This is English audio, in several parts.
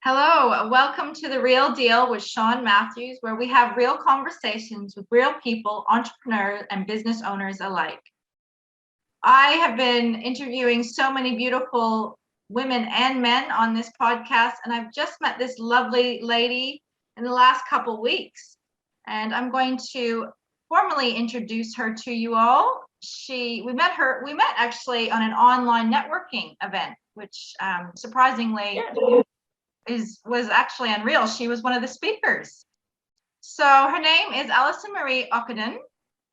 Hello, welcome to The Real Deal with Sean Matthews, where we have real conversations with real people, entrepreneurs and business owners alike. I have been interviewing so many beautiful women and men on this podcast, and I've just met this lovely lady in the last couple weeks, and I'm going to formally introduce her to you all. We met actually on an online networking event, which surprisingly was actually unreal. She was one of the speakers. So her name is Allison Maree Ockenden,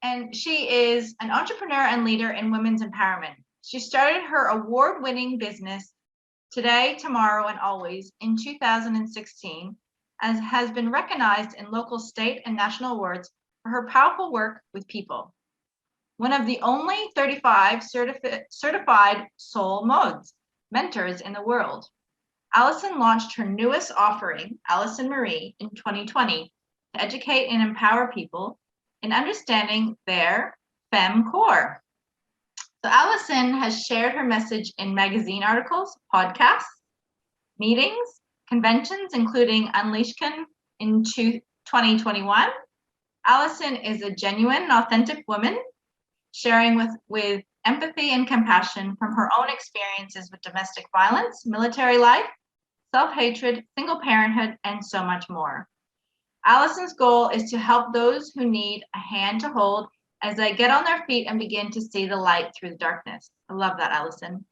and she is an entrepreneur and leader in women's empowerment. She started her award-winning business Today, Tomorrow, and Always in 2016, and has been recognized in local, state, and national awards for her powerful work with people. One of the only 35 certified soul mentors in the world. Allison launched her newest offering, Allison Maree, in 2020 to educate and empower people in understanding their femme core. So Allison has shared her message in magazine articles, podcasts, meetings, conventions, including Unleashcon in 2021. Allison is a genuine and authentic woman, sharing with empathy and compassion from her own experiences with domestic violence, military life, self-hatred, single parenthood, and so much more. Allison's goal is to help those who need a hand to hold as they get on their feet and begin to see the light through the darkness. I love that, Allison.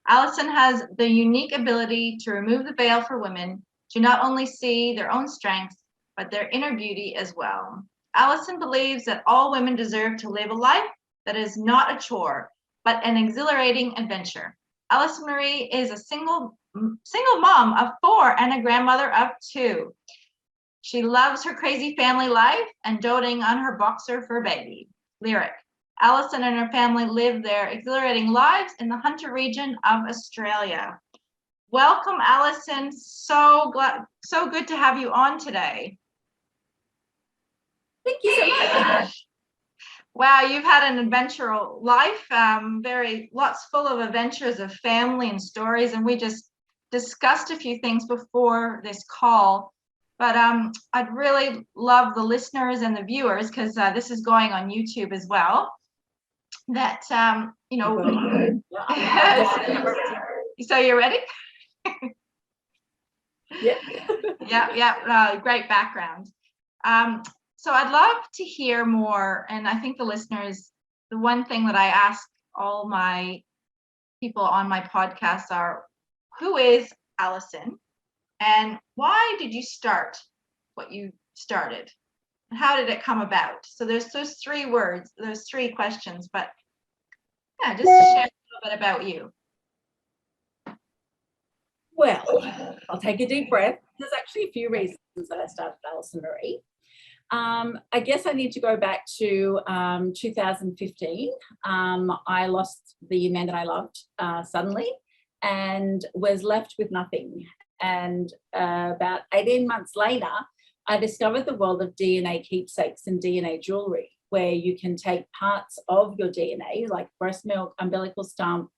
Allison has the unique ability to remove the veil for women to not only see their own strengths, but their inner beauty as well. Allison believes that all women deserve to live a life that is not a chore, but an exhilarating adventure. Allison Maree is a single mom of 4 and a grandmother of 2. She loves her crazy family life and doting on her boxer furbaby, Lyric. Allison and her family live their exhilarating lives in the Hunter region of Australia. Welcome, Allison. So good to have you on today. Thank you so much. Wow, you've had an adventurous life, lots full of adventures of family and stories, and we just discussed a few things before this call. But I'd really love the listeners and the viewers, because this is going on YouTube as well, that, so you're ready? Yeah, great background. So I'd love to hear more, and I think the listeners, the one thing that I ask all my people on my podcast are, who is Allison, and why did you start what you started? And how did it come about? So there's those 3 words, those 3 questions, but yeah, just to share a little bit about you. Well, I'll take a deep breath. There's actually a few reasons that I started Allison Maree. I guess I need to go back to 2015. I lost the man that I loved suddenly and was left with nothing. And about 18 months later, I discovered the world of DNA keepsakes and DNA jewelry, where you can take parts of your DNA, like breast milk, umbilical stump,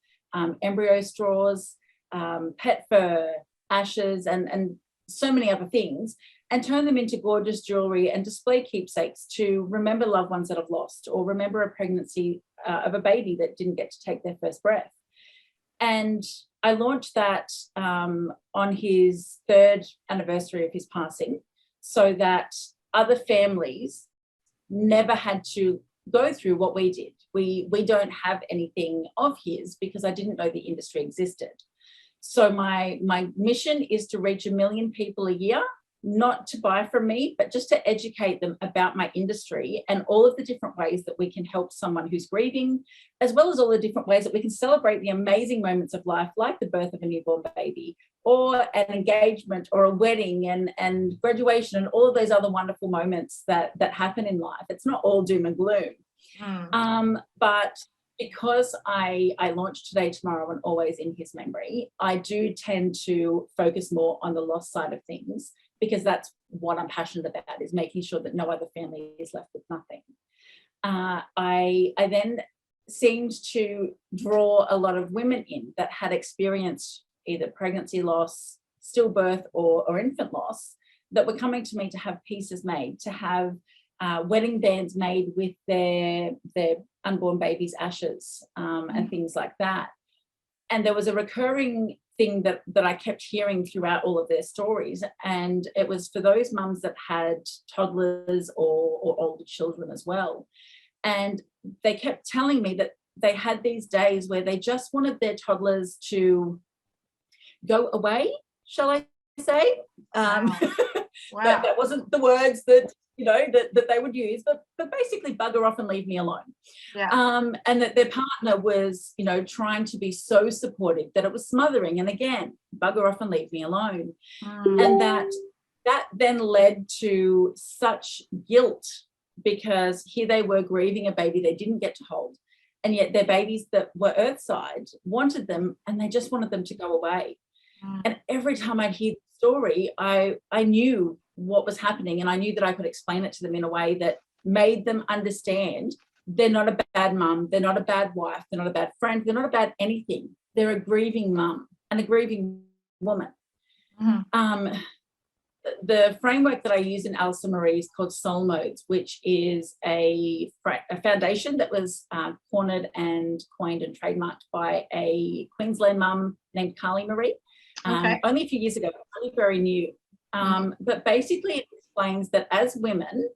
embryo straws, pet fur, ashes, and so many other things, and turn them into gorgeous jewelry and display keepsakes to remember loved ones that have lost, or remember a pregnancy of a baby that didn't get to take their first breath. And I launched that on his 3rd anniversary of his passing, so that other families never had to go through what we did. We don't have anything of his because I didn't know the industry existed. So my mission is to reach 1 million people a year, not to buy from me, but just to educate them about my industry and all of the different ways that we can help someone who's grieving, as well as all the different ways that we can celebrate the amazing moments of life, like the birth of a newborn baby, or an engagement, or a wedding, and graduation, and all of those other wonderful moments that happen in life. It's not all doom and gloom. But because I launched Today, Tomorrow, and Always in his memory, I do tend to focus more on the loss side of things, because that's what I'm passionate about, is making sure that no other family is left with nothing. I then seemed to draw a lot of women in that had experienced either pregnancy loss, stillbirth or infant loss that were coming to me to have pieces made, to have wedding bands made with their unborn baby's ashes and things like that. And there was a recurring thing that I kept hearing throughout all of their stories, and it was for those mums that had toddlers or older children as well. And they kept telling me that they had these days where they just wanted their toddlers to go away, shall I say? Wow. That wasn't the words that, you know, that they would use, but basically bugger off and leave me alone. Yeah. And that their partner was, you know, trying to be so supportive that it was smothering. And again, bugger off and leave me alone. And that then led to such guilt, because here they were grieving a baby they didn't get to hold. And yet their babies that were earthside wanted them, and they just wanted them to go away. And every time I'd hear the story, I knew what was happening, and I knew that I could explain it to them in a way that made them understand they're not a bad mum, they're not a bad wife, they're not a bad friend, they're not a bad anything. They're a grieving mum and a grieving woman. The framework that I use in Allison Maree is called Soul Modes, which is a foundation that was cornered and coined and trademarked by a Queensland mum named Carly Maree. Only a few years ago, really very new. But basically it explains that as women,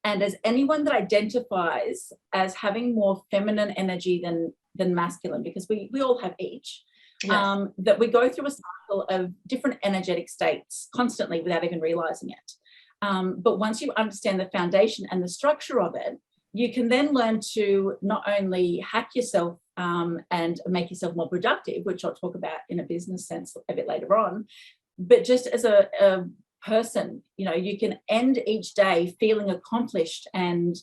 and as anyone that identifies as having more feminine energy than masculine, because we all have each, that we go through a cycle of different energetic states constantly without even realizing it. But once you understand the foundation and the structure of it, you can then learn to not only hack yourself and make yourself more productive, which I'll talk about in a business sense a bit later on, but just as a person, you know, you can end each day feeling accomplished and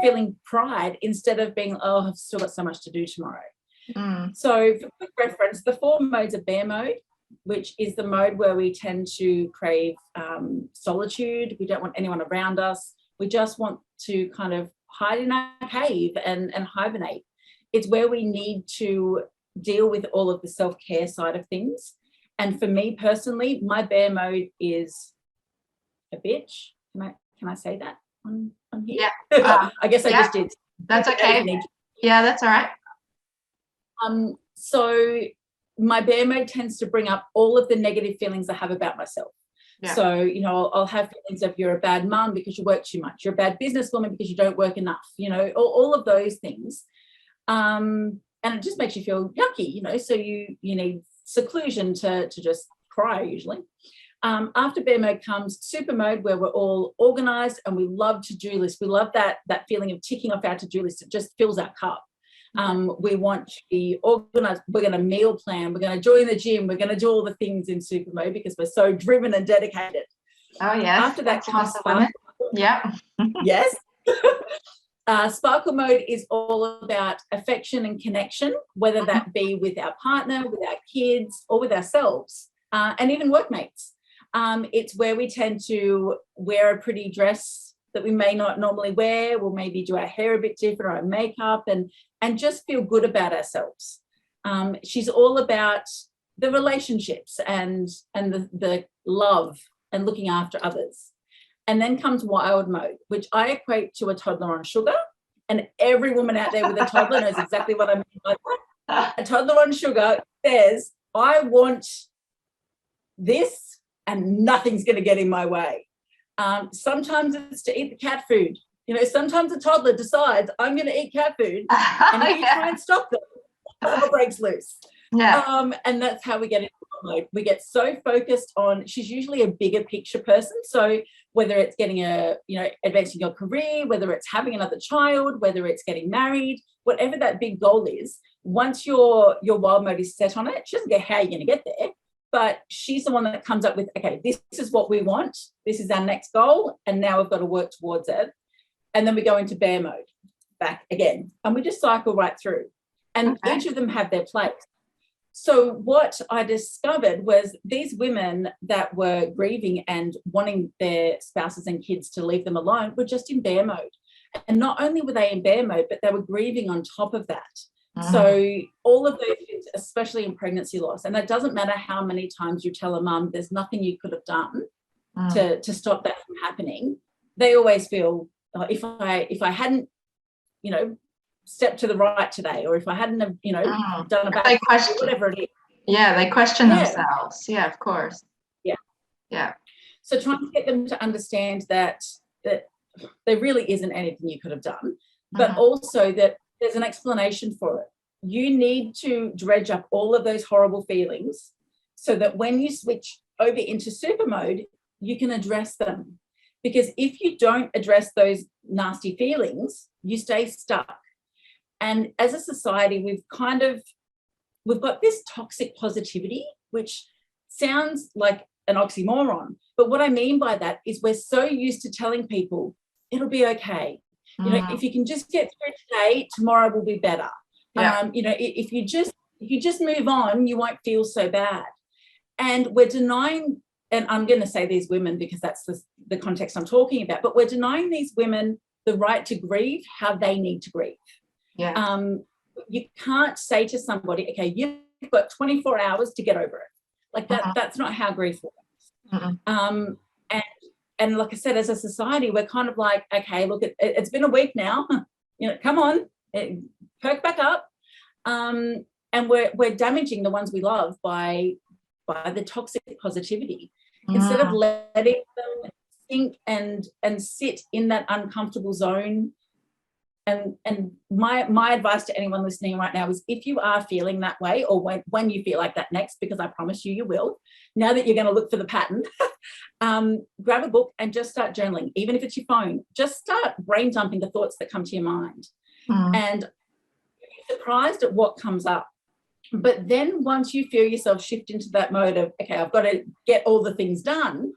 feeling pride instead of being, oh, I've still got so much to do tomorrow. So for quick reference, the 4 modes are bear mode, which is the mode where we tend to crave solitude. We don't want anyone around us. We just want to kind of hide in our cave and hibernate. It's where we need to deal with all of the self-care side of things. And for me personally, my bear mode is a bitch. Can I say that on here? Yeah. I guess I just did. That's okay. Yeah, that's all right. So my bear mode tends to bring up all of the negative feelings I have about myself. Yeah. So, you know, I'll have feelings of you're a bad mum because you work too much. You're a bad businesswoman because you don't work enough, you know, all of those things. And it just makes you feel yucky, you know, so you need seclusion to just cry usually. After bear mode comes super mode, where we're all organized and we love to-do lists. We love that feeling of ticking off our to-do list. It just fills our cup. We want to be organized. We're going to meal plan. We're going to join the gym. We're going to do all the things in super mode because we're so driven and dedicated. Oh, yes. After that comes sparkle. Yeah. Yes. Sparkle mode is all about affection and connection, whether that be with our partner, with our kids, or with ourselves, and even workmates. It's where we tend to wear a pretty dress that we may not normally wear. We'll maybe do our hair a bit different, or our makeup, and just feel good about ourselves. She's all about the relationships and the love and looking after others. And then comes wild mode, which I equate to a toddler on sugar. And every woman out there with a toddler knows exactly what I mean by that. A toddler on sugar says, I want this and nothing's going to get in my way. Sometimes it's to eat the cat food. You know, sometimes a toddler decides I'm going to eat cat food, and if you try and stop them, it breaks loose. Yeah. And that's how we get into mode. We get so focused on, she's usually a bigger picture person. So whether it's getting advancing your career, whether it's having another child, whether it's getting married, whatever that big goal is, once your wild mode is set on it, she doesn't care how you're going to get there. But she's the one that comes up with, okay, this is what we want. This is our next goal. And now we've got to work towards it. And then we go into bear mode back again. And we just cycle right through. And each of them have their place. So what I discovered was these women that were grieving and wanting their spouses and kids to leave them alone were just in bear mode. And not only were they in bear mode, but they were grieving on top of that. So all of those things, especially in pregnancy loss, and it doesn't matter how many times you tell a mum there's nothing you could have done to stop that from happening, they always feel, oh, if I hadn't, you know, stepped to the right today, or if I hadn't have, you know, done a bad question, whatever it is. Yeah, they question themselves. Yeah, of course. Yeah. So trying to get them to understand that there really isn't anything you could have done, but also that there's an explanation for it. You need to dredge up all of those horrible feelings so that when you switch over into super mode, you can address them. Because if you don't address those nasty feelings, you stay stuck. And as a society, we've got this toxic positivity, which sounds like an oxymoron. But what I mean by that is we're so used to telling people it'll be okay. You know, if you can just get through today, tomorrow will be better. You know, if you just move on, you won't feel so bad. And we're denying, and I'm going to say these women because that's the context I'm talking about, but we're denying these women the right to grieve how they need to grieve. You can't say to somebody, okay, you've got 24 hours to get over it. Like that, that's not how grief works. And like I said, as a society, we're kind of like, okay, look, it's been a week now, you know, come on, perk back up. And we're damaging the ones we love by the toxic positivity. Instead of letting them think and sit in that uncomfortable zone. And my advice to anyone listening right now is, if you are feeling that way, or when you feel like that next, because I promise you will, now that you're going to look for the pattern, grab a book and just start journaling. Even if it's your phone, just start brain dumping the thoughts that come to your mind. And you're surprised at what comes up. But then once you feel yourself shift into that mode of, okay, I've got to get all the things done,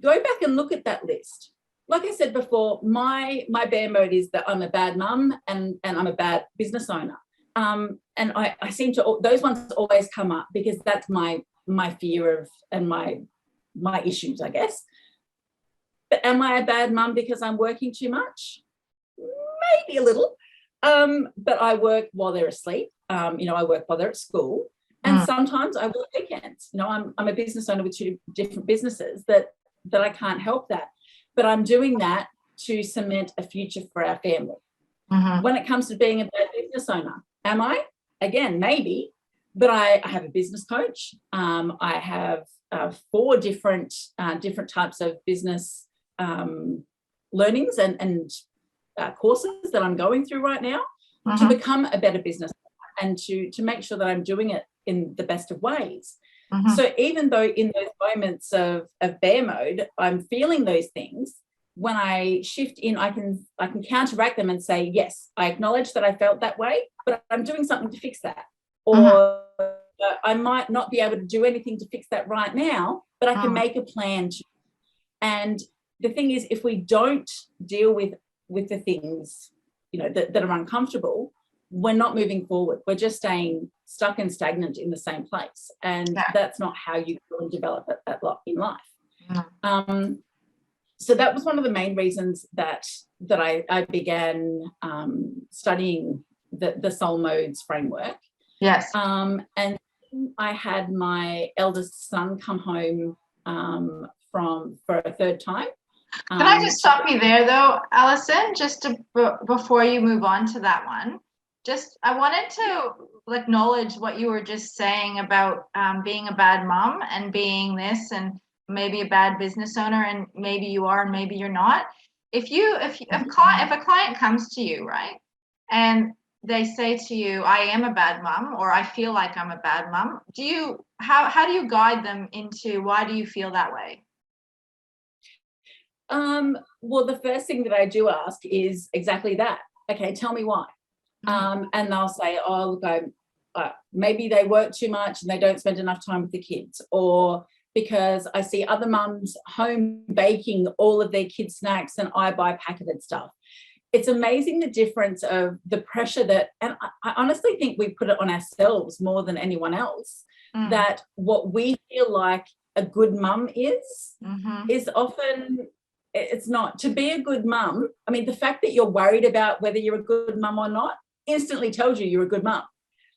go back and look at that list. Like I said before, my bear mode is that I'm a bad mum and I'm a bad business owner. And I seem to, those ones always come up because that's my fear of, and my issues, I guess. But am I a bad mum because I'm working too much? Maybe a little. But I work while they're asleep. You know, I work while they're at school. And sometimes I work weekends. You know, I'm a business owner with 2 different businesses that I can't help that. But I'm doing that to cement a future for our family. When it comes to being a bad business owner, am I? Again, maybe. But I have a business coach. I have 4 different types of business learnings and courses that I'm going through right now to become a better business and to make sure that I'm doing it in the best of ways. So even though in those moments of bear mode, I'm feeling those things, when I shift in, I can counteract them and say, yes, I acknowledge that I felt that way, but I'm doing something to fix that. Or I might not be able to do anything to fix that right now, but I can make a plan to. And the thing is, if we don't deal with the things, you know, that are uncomfortable, we're not moving forward. We're just staying stuck and stagnant in the same place. And that's not how you really develop it in life. So that was one of the main reasons that I began studying the soul modes framework. Yes. And I had my eldest son come home for a 3rd time. Can I just stop you there though, Alison, just before you move on to that one? I wanted to acknowledge what you were just saying about being a bad mom and being this and maybe a bad business owner, and maybe you are and maybe you're not. If a client comes to you, right, and they say to you, I am a bad mom, or I feel like I'm a bad mom, how do you guide them into why do you feel that way? Well, the first thing that I do ask is exactly that. Okay, tell me why. And they'll say, oh, look, maybe they work too much and they don't spend enough time with the kids, or because I see other mums home baking all of their kids' snacks and I buy packeted stuff. It's amazing the difference of the pressure that, and I honestly think we put it on ourselves more than anyone else, that what we feel like a good mum is often, it's not. To be a good mum, I mean, the fact that you're worried about whether you're a good mum or not instantly tells you you're a good mum.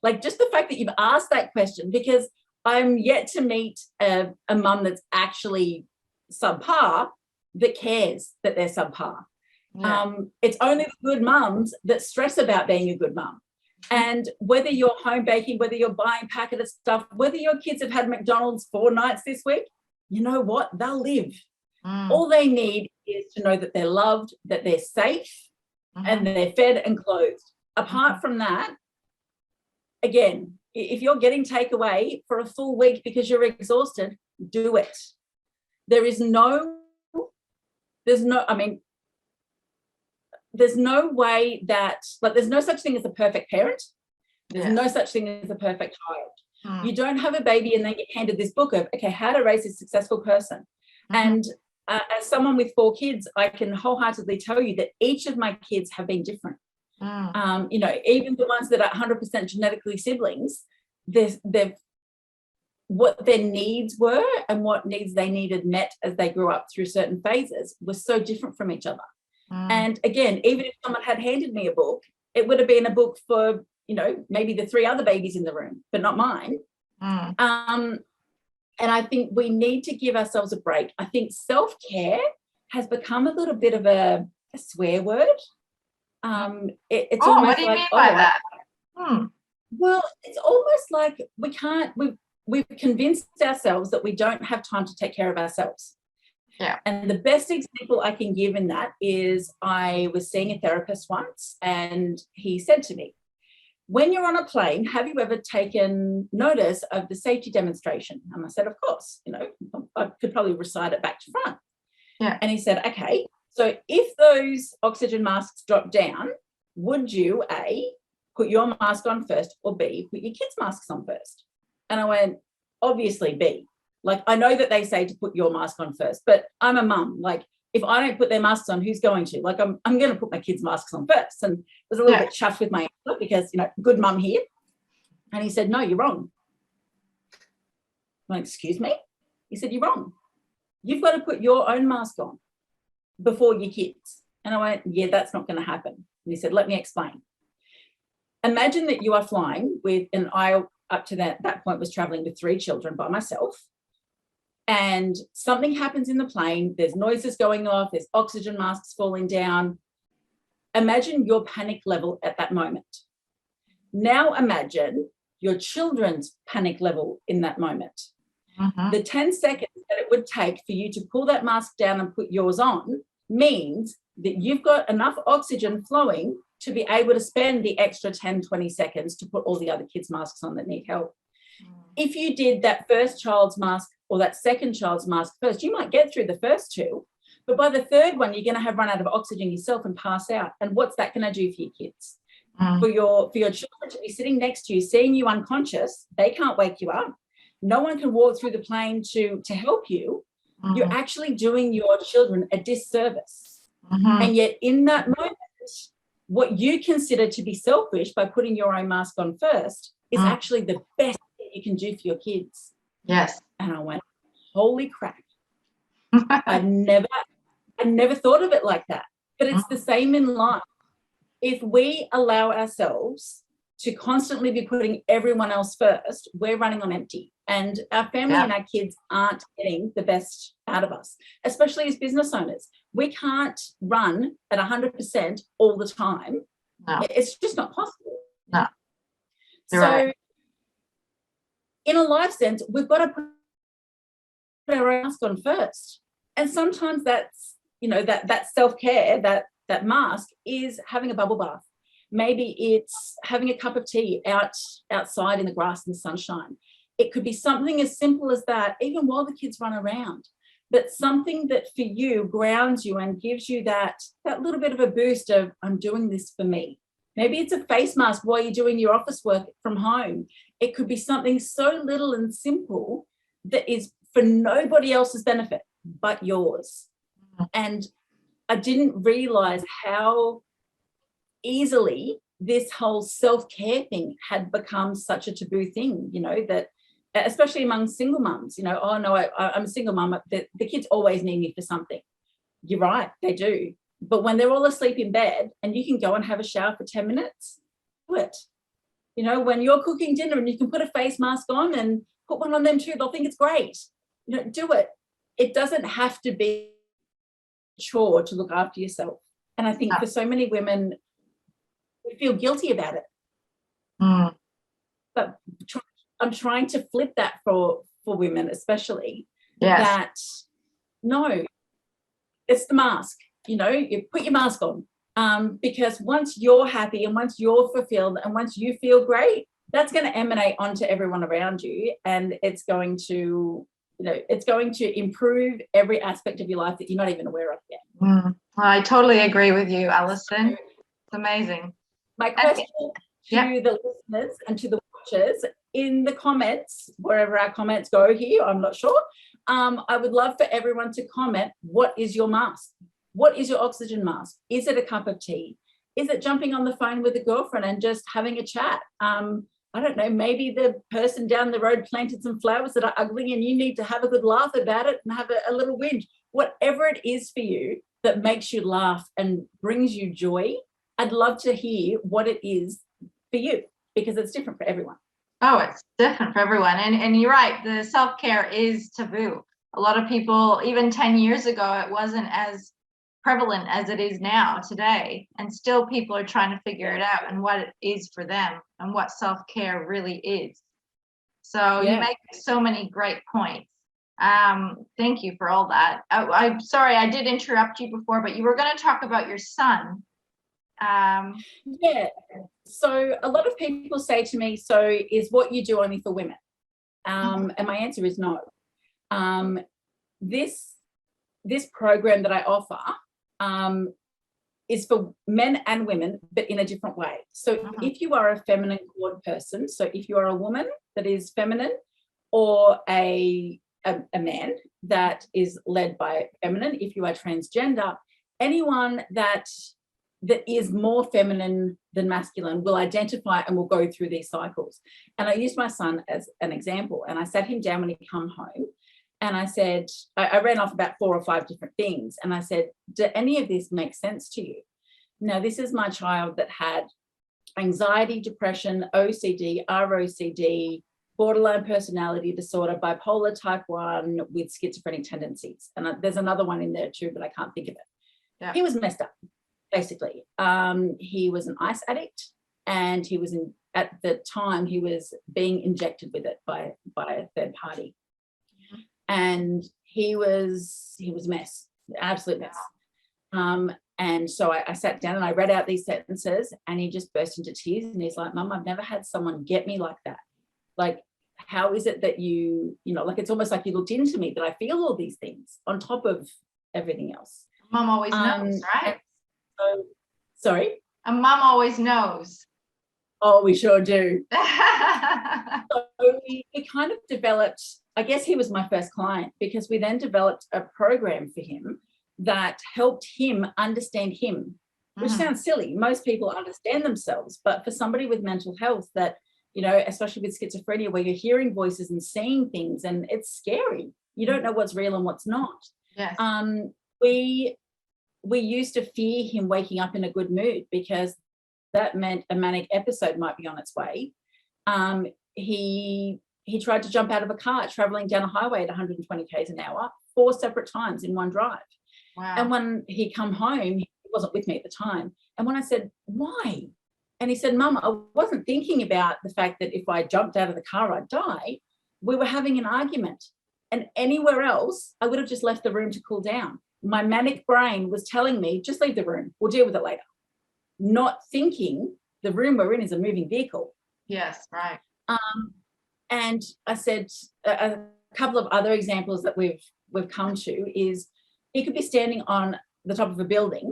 Like, just the fact that you've asked that question, because I'm yet to meet a mum that's actually subpar that cares that they're subpar. Yeah. It's only the good mums that stress about being a good mum. And whether you're home baking, whether you're buying packet stuff, whether your kids have had McDonald's 4 nights this week, you know what? They'll live. All they need is to know that they're loved, that they're safe, and they're fed and clothed. Apart from that, again, if you're getting takeaway for a full week because you're exhausted, do it. There's no way that, like, there's no such thing as a perfect parent. There's no such thing as a perfect child. You don't have a baby and then get handed this book of, okay, how to raise a successful person. And as someone with 4 kids, I can wholeheartedly tell you that each of my kids have been different. You know, even the ones that are 100% genetically siblings, they've what their needs were and what needs they needed met as they grew up through certain phases was so different from each other. And again, even if someone had handed me a book, it would have been a book for, you know, maybe the 3 other babies in the room, but not mine. And I think we need to give ourselves a break. I think self-care has become a little bit of a swear word. It's almost what do you mean by that? Well, it's almost like we've convinced ourselves that we don't have time to take care of ourselves. Yeah. And the best example I can give in that is I was seeing a therapist once, and he said to me, when you're on a plane, have you ever taken notice of the safety demonstration? And I said, of course, you know, I could probably recite it back to front. Yeah. And he said, okay, so if those oxygen masks drop down, would you, A, put your mask on first, or B, put your kids' masks on first? And I went, obviously B. Like, I know that they say to put your mask on first, but I'm a mum. Like, if I don't put their masks on, who's going to? Like, I'm going to put my kids' masks on first. And I was a little bit chuffed with my answer because, you know, good mum here. And he said, no, you're wrong. I'm like, excuse me? He said, you're wrong. You've got to put your own mask on before your kids. And I went, yeah, that's not going to happen. And he said, let me explain. Imagine that you are flying with, and I, up to that point, was traveling with 3 children by myself. And something happens in the plane, there's noises going off, there's oxygen masks falling down. Imagine your panic level at that moment. Now imagine your children's panic level in that moment. The 10 seconds that it would take for you to pull that mask down and put yours on means that you've got enough oxygen flowing to be able to spend the extra 10, 20 seconds to put all the other kids' masks on that need help. If you did that first child's mask or that second child's mask first, you might get through the first 2, but by the 3rd one, you're going to have run out of oxygen yourself and pass out. And what's that going to do for your kids? For your children to be sitting next to you, seeing you unconscious, they can't wake you up. No one can walk through the plane to help you. You're actually doing your children a disservice. And yet in that moment, what you consider to be selfish by putting your own mask on first is actually the best thing you can do for your kids. Yes. And I went, holy crap. I never thought of it like that. But it's the same in life. If we allow ourselves to constantly be putting everyone else first, we're running on empty. And our family and our kids aren't getting the best out of us, especially as business owners. We can't run at 100% all the time. No. It's just not possible. No. You're right. In a life sense, we've got to put our mask on first. And sometimes that's, you know, that self-care, that mask is having a bubble bath. Maybe it's having a cup of tea outside in the grass in the sunshine. It could be something as simple as that, even while the kids run around, but something that for you grounds you and gives you that little bit of a boost of, I'm doing this for me. Maybe it's a face mask while you're doing your office work from home. It could be something so little and simple that is for nobody else's benefit but yours. And I didn't realize how easily this whole self-care thing had become such a taboo thing, you know, that especially among single mums, you know, oh no, I'm a single mum, the kids always need me for something. You're right, they do. But when they're all asleep in bed and you can go and have a shower for 10 minutes, do it. You know, when you're cooking dinner and you can put a face mask on and put one on them too, they'll think it's great. You know, do it. It doesn't have to be a chore to look after yourself. And I think for so many women, we feel guilty about it. But I'm trying to flip that for women especially, that no, it's the mask. You know, you put your mask on, because once you're happy and once you're fulfilled and once you feel great, that's going to emanate onto everyone around you, and it's going to, you know, it's going to improve every aspect of your life that you're not even aware of yet. I totally agree with you, Alison. It's amazing. My question to the listeners and to the watchers, in the comments, wherever our comments go here, I'm not sure, I would love for everyone to comment, what is your mask? What is your oxygen mask? Is it a cup of tea? Is it jumping on the phone with a girlfriend and just having a chat? I don't know, maybe the person down the road planted some flowers that are ugly and you need to have a good laugh about it and have a little whinge. Whatever it is for you that makes you laugh and brings you joy, I'd love to hear what it is for you, because it's different for everyone. Oh, it's different for everyone. And you're right, the self-care is taboo. A lot of people, even 10 years ago, it wasn't as prevalent as it is now today. And still people are trying to figure it out and what it is for them and what self-care really is. So you make so many great points. Thank you for all that. I'm sorry, I did interrupt you before, but you were going to talk about your son. So a lot of people say to me, so is what you do only for women? And my answer is no. This program that I offer is for men and women, but in a different way. So if you are a feminine cord person, so if you are a woman that is feminine, or a man that is led by feminine, if you are transgender, anyone that is more feminine than masculine will identify and will go through these cycles. And I used my son as an example, and I sat him down when he come home, and I said, I ran off about 4 or 5 different things, and I said, do any of this make sense to you? Now, this is my child that had anxiety, depression, OCD, ROCD, borderline personality disorder, bipolar type 1 with schizophrenic tendencies. And there's another one in there too, but I can't think of it. He was messed up, basically. He was an ice addict, and he was at the time he was being injected with it by a third party. And he was a mess, absolute mess. And so I sat down and I read out these sentences, and he just burst into tears, and he's like, Mum, I've never had someone get me like that. Like, how is it that you know, like, it's almost like you looked into me, that I feel all these things on top of everything else. Mum always knows, right? So, sorry? A mum always knows. Oh, we sure do. So we kind of developed, I guess he was my first client, because we then developed a program for him that helped him understand him, which sounds silly. Most people understand themselves, but for somebody with mental health that, you know, especially with schizophrenia, where you're hearing voices and seeing things, and it's scary. You don't know what's real and what's not. Yes. We used to fear him waking up in a good mood, because that meant a manic episode might be on its way. He tried to jump out of a car traveling down a highway at 120 k's an hour 4 separate times in one drive. Wow. And when he come home, he wasn't with me at the time. And when I said, why? And he said, Mum, I wasn't thinking about the fact that if I jumped out of the car, I'd die. We were having an argument. And anywhere else, I would have just left the room to cool down. My manic brain was telling me, just leave the room. We'll deal with it later. Not thinking the room we're in is a moving vehicle. Yes, right. And I said, a couple of other examples that we've come to is, he could be standing on the top of a building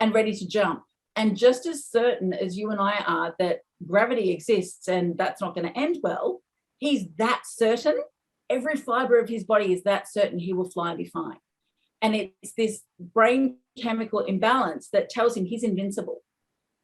and ready to jump. And just as certain as you and I are that gravity exists and that's not going to end well, he's that certain. Every fiber of his body is that certain he will fly and be fine. And it's this brain chemical imbalance that tells him he's invincible.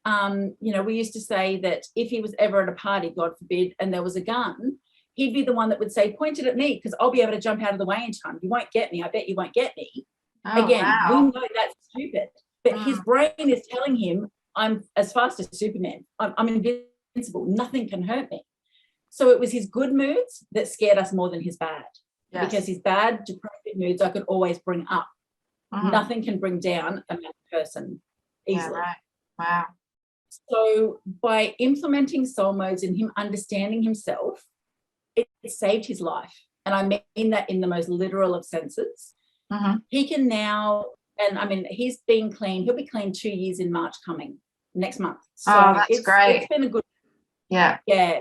You know, we used to say that if he was ever at a party, God forbid, and there was a gun, he'd be the one that would say, point it at me, because I'll be able to jump out of the way in time. You won't get me. I bet you won't get me. Oh, again, wow. we know that's stupid, but his brain is telling him, I'm as fast as Superman. I'm invincible. invincible. Nothing can hurt me. So it was his good moods that scared us more than his bad. Yes. Because his bad, depressive moods I could always bring up. Nothing can bring down a mad person easily. Yeah, right. Wow. So by implementing soul modes and him understanding himself, it saved his life. And I mean that in the most literal of senses. He can now, and I mean, he's been clean. He'll be clean 2 years in March coming next month. So that's great. It's been a good, yeah.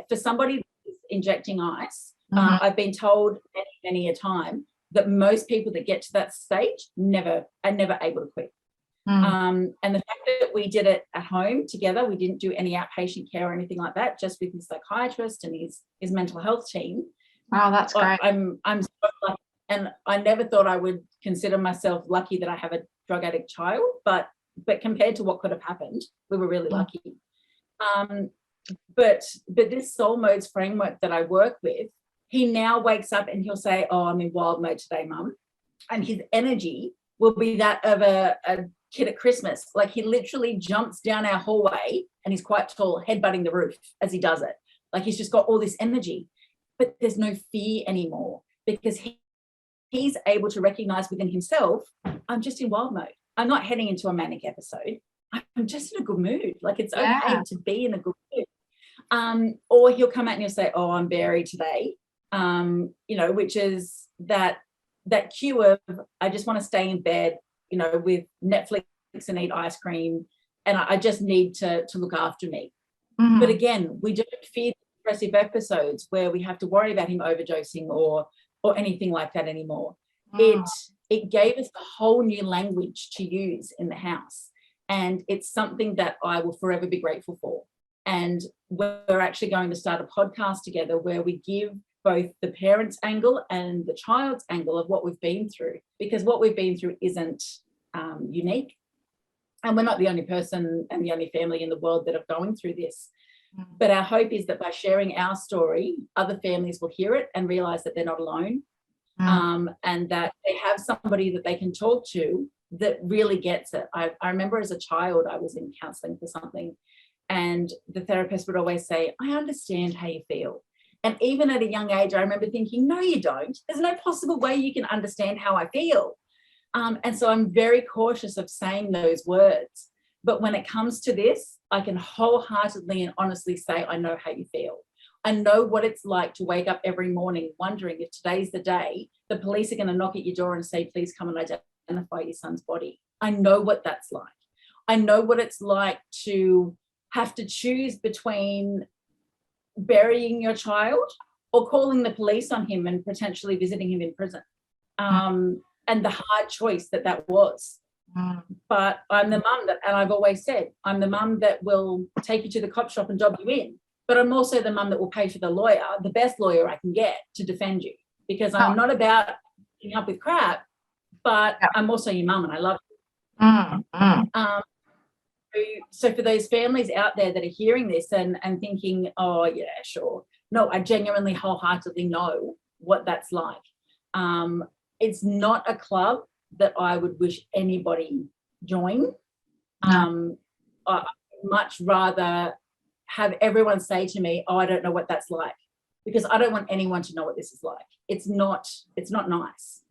For somebody injecting ice. I've been told many a time that most people that get to that stage are never able to quit. And the fact that we did it at home together, we didn't do any outpatient care or anything like that, just with his psychiatrist and his mental health team. Oh, that's great. I'm so lucky, and I never thought I would consider myself lucky that I have a drug addict child, but compared to what could have happened, we were really lucky. But this soul modes framework that I work with, he now wakes up and he'll say, oh, I'm in wild mode today, Mum. And his energy will be that of a kid at Christmas. Like, he literally jumps down our hallway, and he's quite tall, headbutting the roof as he does it. Like, he's just got all this energy, but there's no fear anymore, because he's able to recognize within himself, I'm just in wild mode. I'm not heading into a manic episode. I'm just in a good mood. Like, it's okay to be in a good mood. Or he'll come out and he'll say, oh, I'm buried today. Which is that cue of, I just want to stay in bed, with Netflix and eat ice cream, and I just need to look after me. But again, we don't fear depressive episodes where we have to worry about him overdosing or anything like that anymore. It gave us a whole new language to use in the house, and it's something that I will forever be grateful for. And we're actually going to start a podcast together where we give both the parents' angle and the child's angle of what we've been through, because what we've been through isn't unique, and we're not the only person and the only family in the world that are going through this. But our hope is that by sharing our story, other families will hear it and realize that they're not alone, and that they have somebody that they can talk to that really gets it. I remember as a child, I was in counseling for something, and the therapist would always say, I understand how you feel. And even at a young age, I remember thinking, no, you don't. There's no possible way you can understand how I feel. And so I'm very cautious of saying those words. But when it comes to this, I can wholeheartedly and honestly say, I know how you feel. I know what it's like to wake up every morning wondering if today's the day the police are going to knock at your door and say, please come and identify your son's body. I know what that's like. I know what it's like to have to choose between burying your child or calling the police on him and potentially visiting him in prison. And the hard choice that was. But I'm the mum that, and I've always said, I'm the mum that will take you to the cop shop and dob you in. But I'm also the mum that will pay for the lawyer, the best lawyer I can get to defend you, because I'm not about putting up with crap, but I'm also your mum and I love you. So for those families out there that are hearing this and thinking, oh, yeah, sure. No, I genuinely wholeheartedly know what that's like. It's not a club that I would wish anybody join. I'd much rather have everyone say to me, oh, I don't know what that's like, because I don't want anyone to know what this is like. It's not nice.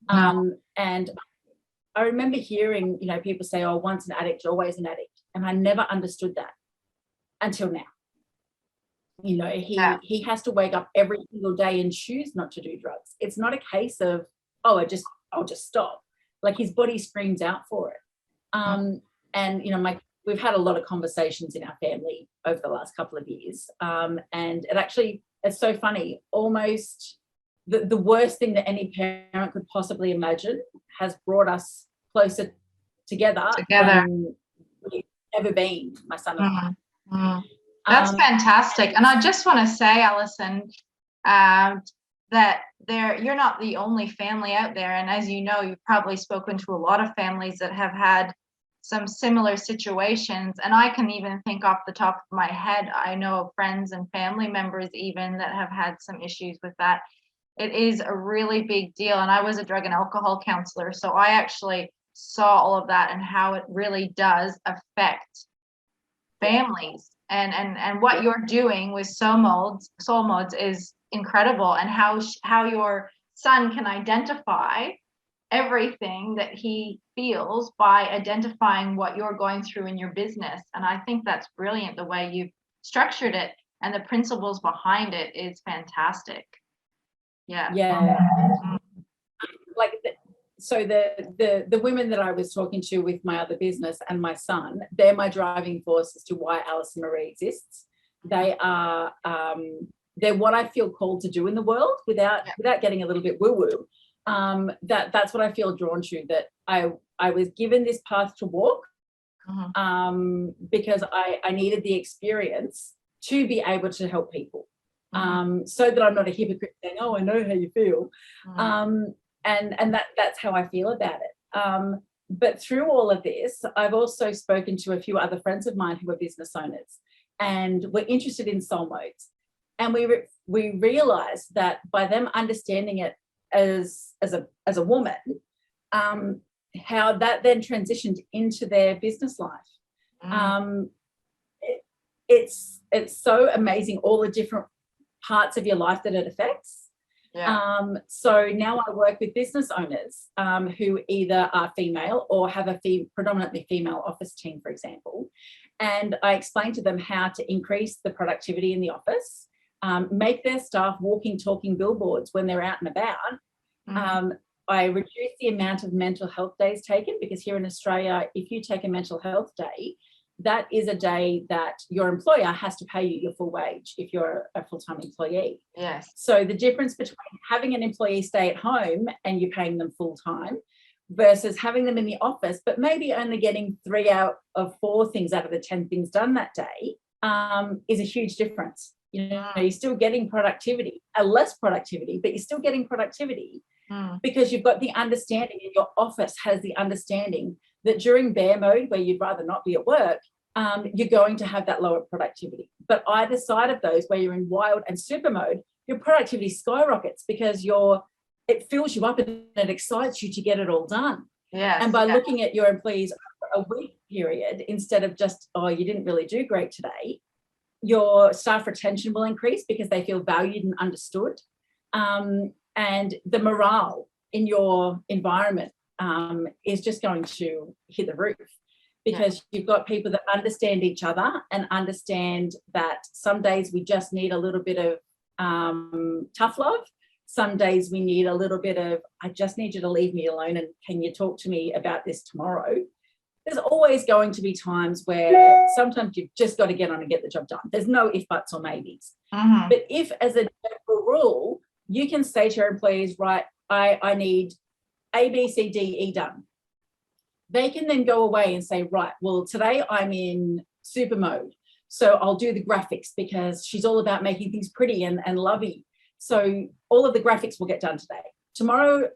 And I remember hearing, people say, oh, once an addict, always an addict. And I never understood that until now. He has to wake up every single day and choose not to do drugs. It's not a case of, oh, I'll just stop. Like, his body screams out for it. And, we've had a lot of conversations in our family over the last couple of years. And it's so funny, almost the worst thing that any parent could possibly imagine has brought us closer together. Than we've ever been, my son and I. That's fantastic. And I just want to say, Alison, that you're not the only family out there. And as you know, you've probably spoken to a lot of families that have had some similar situations. And I can even think off the top of my head, I know of friends and family members even that have had some issues with that. It is a really big deal. And I was a drug and alcohol counselor, so I actually saw all of that and how it really does affect families. and what you're doing with soul modes is incredible, and how your son can identify everything that he feels by identifying what you're going through in your business. And I think that's brilliant, the way you've structured it, and the principles behind it is fantastic. Yeah. Like so the women that I was talking to with my other business and my son, they're my driving force as to why Allison Maree exists. They are they're what I feel called to do in the world without getting a little bit woo-woo. That's what I feel drawn to, that I was given this path to walk because I needed the experience to be able to help people, so that I'm not a hypocrite saying, oh, I know how you feel. And that's how I feel about it. But through all of this, I've also spoken to a few other friends of mine who are business owners and were interested in soul modes. And we realized that by them understanding it as a woman, how that then transitioned into their business life. It's so amazing, all the different parts of your life that it affects. So now I work with business owners who either are female or have a predominantly female office team, for example, and I explain to them how to increase the productivity in the office, make their staff walking, talking billboards when they're out and about. I reduce the amount of mental health days taken, because here in Australia, if you take a mental health day, that is a day that your employer has to pay you your full wage if you're a full-time employee. Yes. So the difference between having an employee stay at home and you're paying them full-time versus having them in the office, but maybe only getting 3 out of 4 things out of the 10 things done that day, is a huge difference. You know, you're still getting productivity, less productivity, but you're still getting productivity because you've got the understanding, and your office has the understanding that during bear mode, where you'd rather not be at work, you're going to have that lower productivity. But either side of those, where you're in wild and super mode, your productivity skyrockets because it fills you up and it excites you to get it all done. Yes. And by looking at your employees over a week period, instead of just, oh, you didn't really do great today, your staff retention will increase because they feel valued and understood. And the morale in your environment is just going to hit the roof, because you've got people that understand each other and understand that some days we just need a little bit of tough love. Some days we need a little bit of, I just need you to leave me alone and can you talk to me about this tomorrow? There's always going to be times where sometimes you've just got to get on and get the job done. There's no if, buts or maybes. But if, as a general rule, you can say to your employees, right, I need A, B, C, D, E done. They can then go away and say, right, well, today I'm in super mode, so I'll do the graphics because she's all about making things pretty and lovey. So all of the graphics will get done today. Tomorrow,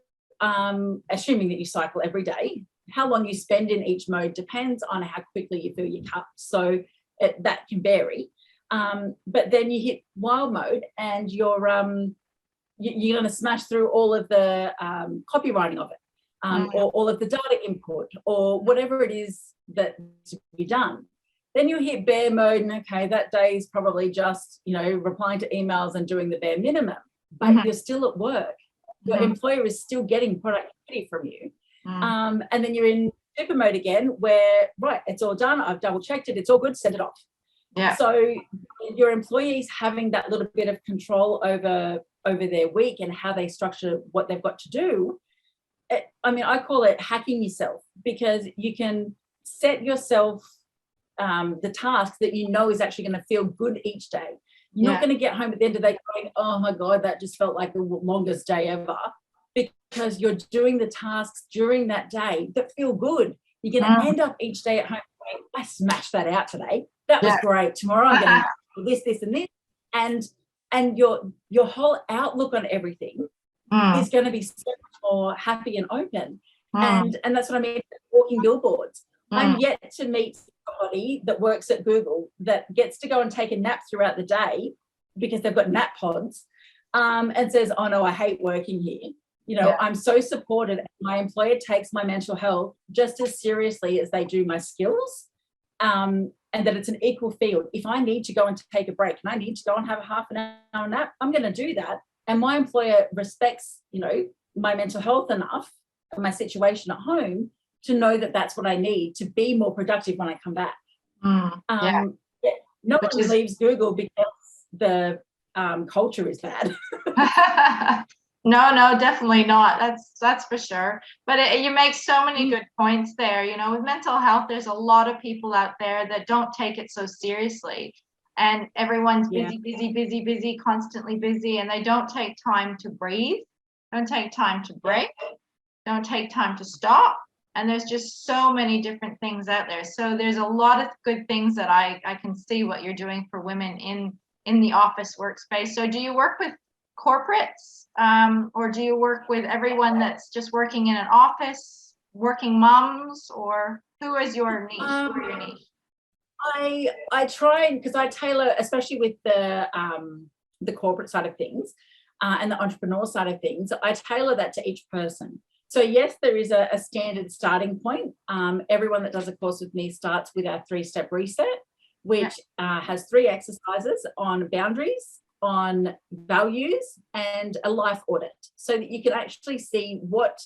assuming that you cycle every day, how long you spend in each mode depends on how quickly you fill your cup. So that can vary. But then you hit wild mode and you're going to smash through all of the copywriting of it. Or all of the data input, or whatever it is that's to be done. Then you hit bear mode, and okay, that day is probably just, replying to emails and doing the bare minimum, but you're still at work. Your employer is still getting productivity from you. And then you're in super mode again, where, right, it's all done, I've double checked it, it's all good, send it off. So your employees having that little bit of control over their week and how they structure what they've got to do. I call it hacking yourself, because you can set yourself the task that you know is actually going to feel good each day. You're not going to get home at the end of the day going, oh my God, that just felt like the longest day ever, because you're doing the tasks during that day that feel good. You're going to end up each day at home going, I smashed that out today. That was great. Tomorrow I'm going to do this, this, and this. And your whole outlook on everything is going to be so much more happy and open. And that's what I mean, walking billboards. I'm yet to meet somebody that works at Google that gets to go and take a nap throughout the day because they've got nap pods, and says, oh no, I hate working here. I'm so supported. My employer takes my mental health just as seriously as they do my skills. and that it's an equal field. If I need to go and take a break and I need to go and have a half an hour nap, I'm going to do that. And my employer respects, my mental health enough and my situation at home to know that that's what I need to be more productive when I come back. Yeah. No one leaves Google because the culture is bad. No, definitely not. That's for sure. But you make so many good points there. With mental health, there's a lot of people out there that don't take it so seriously. And everyone's busy, constantly busy, and they don't take time to breathe, don't take time to break, don't take time to stop. And there's just so many different things out there. So there's a lot of good things that I can see what you're doing for women in the office workspace. So do you work with corporates, or do you work with everyone that's just working in an office, working moms, or who is your niche? Who are your niche? I try, because I tailor, especially with the corporate side of things and the entrepreneur side of things, I tailor that to each person. So yes, there is a standard starting point. Everyone that does a course with me starts with our 3-step reset, which has 3 exercises on boundaries, on values, and a life audit, so that you can actually see what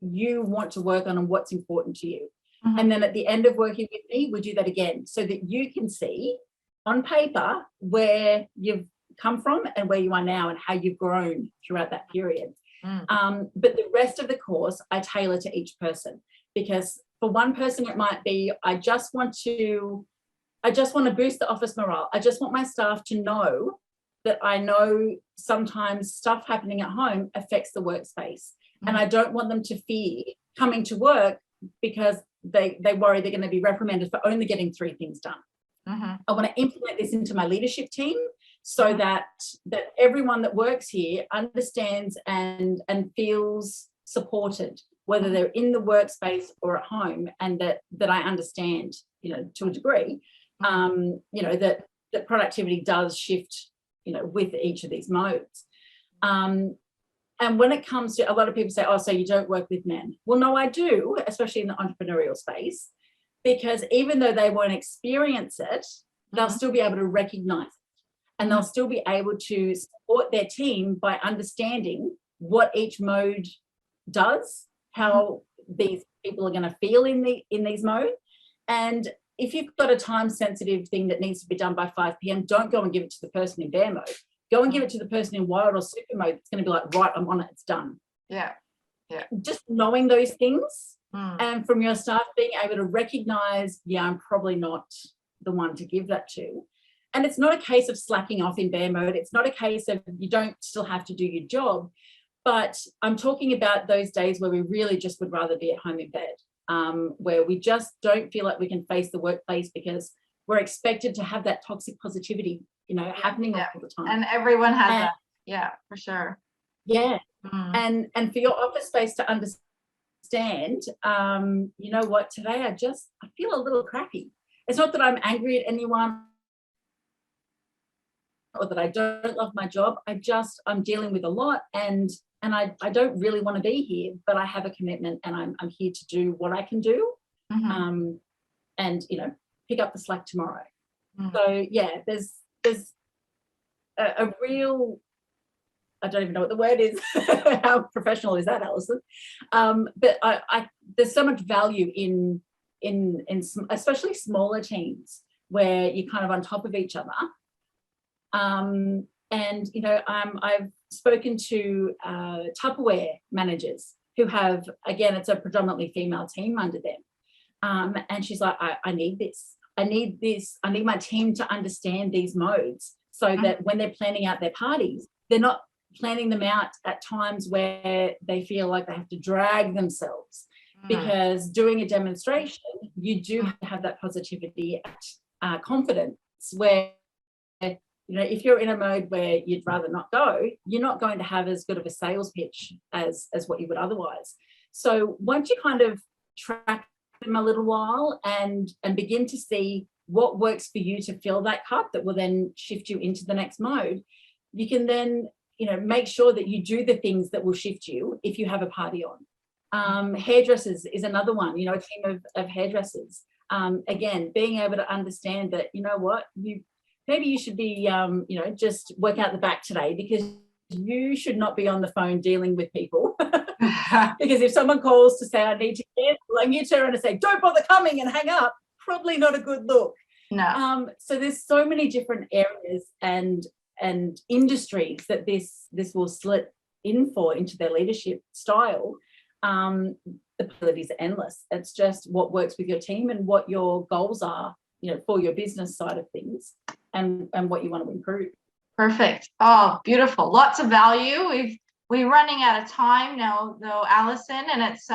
you want to work on and what's important to you. And then at the end of working with me, we do that again, so that you can see on paper where you've come from and where you are now and how you've grown throughout that period. But the rest of the course, I tailor to each person, because for one person, it might be, I just want to boost the office morale. I just want my staff to know that I know sometimes stuff happening at home affects the workspace. And I don't want them to fear coming to work because they worry they're going to be reprimanded for only getting 3 things done. I want to implement this into my leadership team, so that everyone that works here understands and feels supported, whether they're in the workspace or at home, and that I understand, to a degree, that productivity does shift, with each of these modes. And when it comes to, a lot of people say, oh, so you don't work with men. Well, no, I do, especially in the entrepreneurial space, because even though they won't experience it, they'll still be able to recognize it. And they'll still be able to support their team by understanding what each mode does, how these people are going to feel in these modes. And if you've got a time-sensitive thing that needs to be done by 5 p.m, don't go and give it to the person in bear mode. Go and give it to the person in wild or super mode. It's going to be like, right, I'm on it, it's done. Yeah. Just knowing those things, and from your staff being able to recognize, I'm probably not the one to give that to. And it's not a case of slacking off in bear mode. It's not a case of you don't still have to do your job. But I'm talking about those days where we really just would rather be at home in bed, where we just don't feel like we can face the workplace because we're expected to have that toxic positivity, happening all the time. And everyone has that. Yeah, for sure. Yeah. And for your office space to understand, you know what, today I feel a little crappy. It's not that I'm angry at anyone or that I don't love my job. I'm dealing with a lot, and I don't really want to be here, but I have a commitment, and I'm here to do what I can do, and pick up the slack tomorrow. So yeah, there's a real, I don't even know what the word is. How professional is that, Alison? But there's so much value in especially smaller teams where you're kind of on top of each other. And I've spoken to Tupperware managers who have, again, it's a predominantly female team under them. And she's like, I need this. I need my team to understand these modes, so that when they're planning out their parties, they're not planning them out at times where they feel like they have to drag themselves, because doing a demonstration, you do have that positivity, confidence, where, if you're in a mode where you'd rather not go, you're not going to have as good of a sales pitch as what you would otherwise. So once you kind of track them a little while and begin to see what works for you to fill that cup that will then shift you into the next mode, you can then make sure that you do the things that will shift you if you have a party on. Hairdressers is another one, a team of hairdressers. Again, being able to understand that, you know what, maybe you should be, just work out the back today, because you should not be on the phone dealing with people. Because if someone calls to say, I need to get, like, you turn around and say, don't bother coming, and hang up, probably not a good look. No. So there's so many different areas and industries that this will slip into their leadership style. The possibilities are endless. It's just what works with your team and what your goals are, for your business side of things, and what you want to improve. Perfect. Oh, beautiful. Lots of value. We're running out of time now, though, Alison, and it's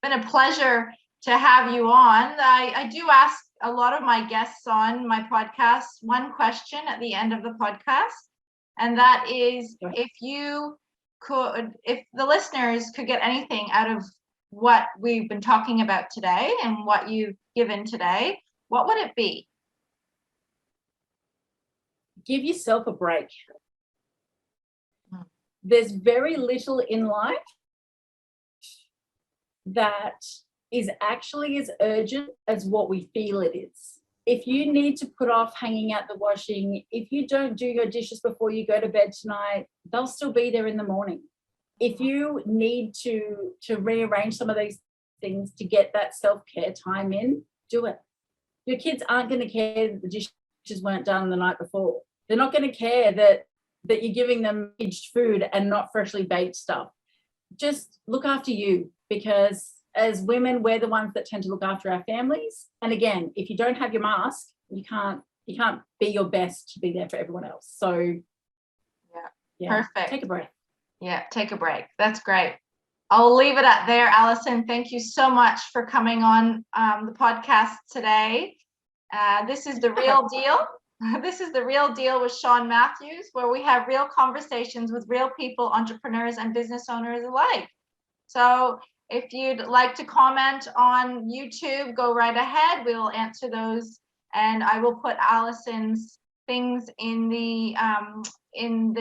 been a pleasure to have you on. I do ask a lot of my guests on my podcast one question at the end of the podcast, and that is, if the listeners could get anything out of what we've been talking about today and what you've given today, what would it be? Give yourself a break. There's very little in life that is actually as urgent as what we feel it is. If you need to put off hanging out the washing, if you don't do your dishes before you go to bed tonight, they'll still be there in the morning. If you need to rearrange some of these things to get that self-care time in, do it. Your kids aren't going to care that the dishes weren't done the night before. They're not going to care that you're giving them aged food and not freshly baked stuff. Just look after you, because as women, we're the ones that tend to look after our families. And again, if you don't have your mask, you can't be your best to be there for everyone else. So yeah, perfect. Take a breath. Yeah, take a break. That's great. I'll leave it at there, Alison. Thank you so much for coming on the podcast today. This is The Real Deal. This is The Real Deal with Sean Matthews, where we have real conversations with real people, entrepreneurs and business owners alike. So if you'd like to comment on YouTube, go right ahead. We will answer those, and I will put Alison's things in the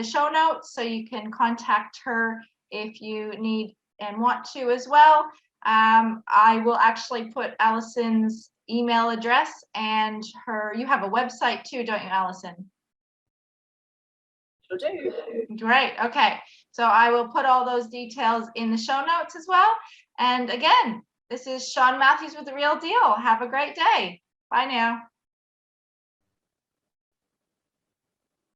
show notes, so you can contact her if you need and want to as well. I will actually put Alison's email address and you have a website too, don't you, Alison? Sure do. Great. Okay. So I will put all those details in the show notes as well. And again, this is Sean Matthews with The Real Deal. Have a great day. Bye now.